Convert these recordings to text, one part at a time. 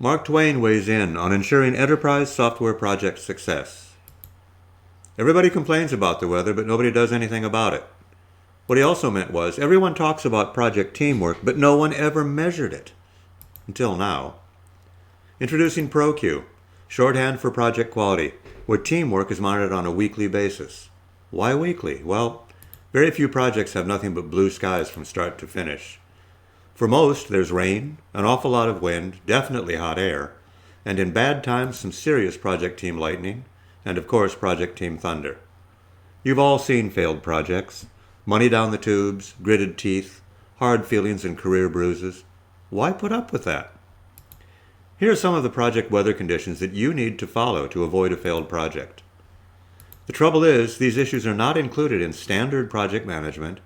Mark Twain weighs in on ensuring enterprise software project success. Everybody complains about the weather, but nobody does anything about it. What he also meant was, everyone talks about project teamwork, but no one ever measured it. Until now. Introducing ProQ, shorthand for project quality, where teamwork is monitored on a weekly basis. Why weekly? Well, very few projects have nothing but blue skies from start to finish. For most, there's rain, an awful lot of wind, definitely hot air, and in bad times, some serious project team lightning, and of course, project team thunder. You've all seen failed projects. Money down the tubes, gritted teeth, hard feelings and career bruises. Why put up with that? Here are some of the project weather conditions that you need to follow to avoid a failed project. The trouble is, these issues are not included in standard project management,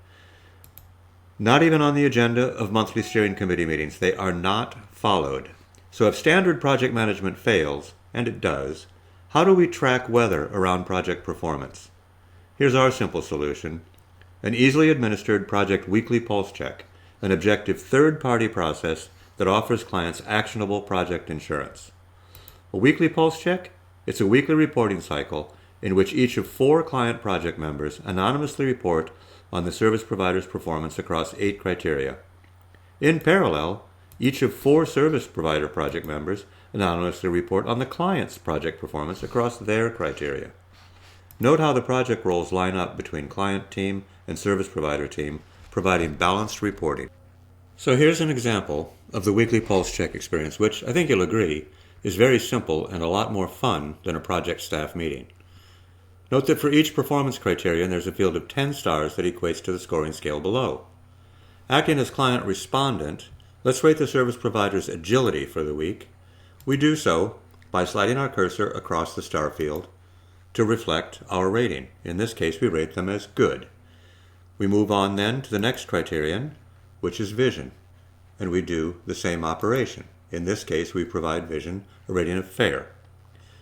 not even on the agenda of monthly steering committee meetings. They are not followed. So if standard project management fails, and it does, how do we track weather around project performance? Here's our simple solution. An easily administered project weekly pulse check, an objective third-party process that offers clients actionable project insurance. A weekly pulse check? It's a weekly reporting cycle in which each of 4 client project members anonymously report on the service provider's performance across 8 criteria. In parallel, each of 4 service provider project members anonymously report on the client's project performance across their criteria. Note how the project roles line up between client team and service provider team, providing balanced reporting. So here's an example of the weekly pulse check experience, which I think you'll agree is very simple and a lot more fun than a project staff meeting. Note that for each performance criterion, there's a field of 10 stars that equates to the scoring scale below. Acting as client respondent, let's rate the service provider's agility for the week. We do so by sliding our cursor across the star field to reflect our rating. In this case, we rate them as good. We move on then to the next criterion, which is vision, and we do the same operation. In this case, we provide vision a rating of fair.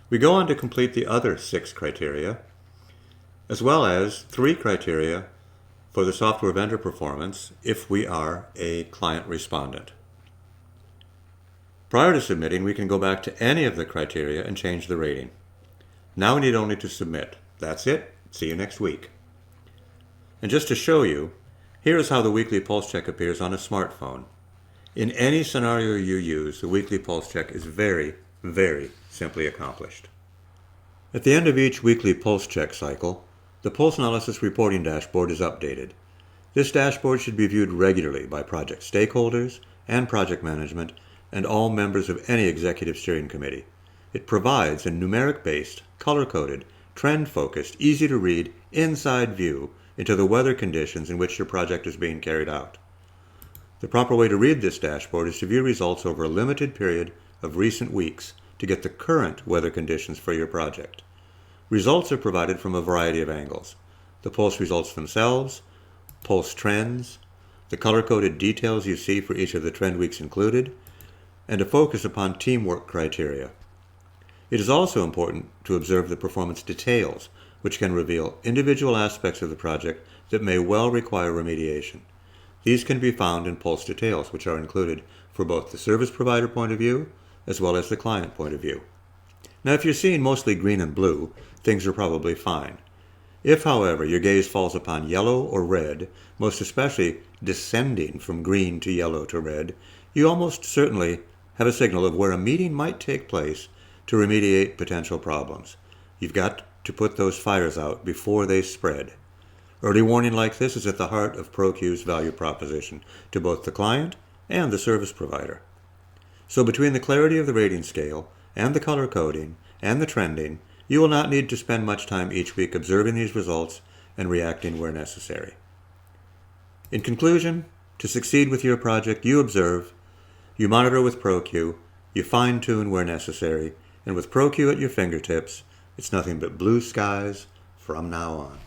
We go on to complete the other 6 criteria, as well as 3 criteria for the software vendor performance if we are a client respondent. Prior to submitting, we can go back to any of the criteria and change the rating. Now we need only to submit. That's it. See you next week. And just to show you, here is how the weekly pulse check appears on a smartphone. In any scenario you use, the weekly pulse check is very, very simply accomplished. At the end of each weekly pulse check cycle, the Pulse Analysis Reporting Dashboard is updated. This dashboard should be viewed regularly by project stakeholders and project management and all members of any executive steering committee. It provides a numeric-based, color-coded, trend-focused, easy-to-read, inside view into the weather conditions in which your project is being carried out. The proper way to read this dashboard is to view results over a limited period of recent weeks to get the current weather conditions for your project. Results are provided from a variety of angles. The pulse results themselves, pulse trends, the color-coded details you see for each of the trend weeks included, and a focus upon teamwork criteria. It is also important to observe the performance details, which can reveal individual aspects of the project that may well require remediation. These can be found in pulse details, which are included for both the service provider point of view as well as the client point of view. Now, if you're seeing mostly green and blue, things are probably fine. If, however, your gaze falls upon yellow or red, most especially descending from green to yellow to red, you almost certainly have a signal of where a meeting might take place to remediate potential problems. You've got to put those fires out before they spread. Early warning like this is at the heart of ProQ's value proposition to both the client and the service provider. So between the clarity of the rating scale and the color coding and the trending, you will not need to spend much time each week observing these results and reacting where necessary. In conclusion, to succeed with your project, you observe, you monitor with ProQ, you fine-tune where necessary, and with ProQ at your fingertips, it's nothing but blue skies from now on.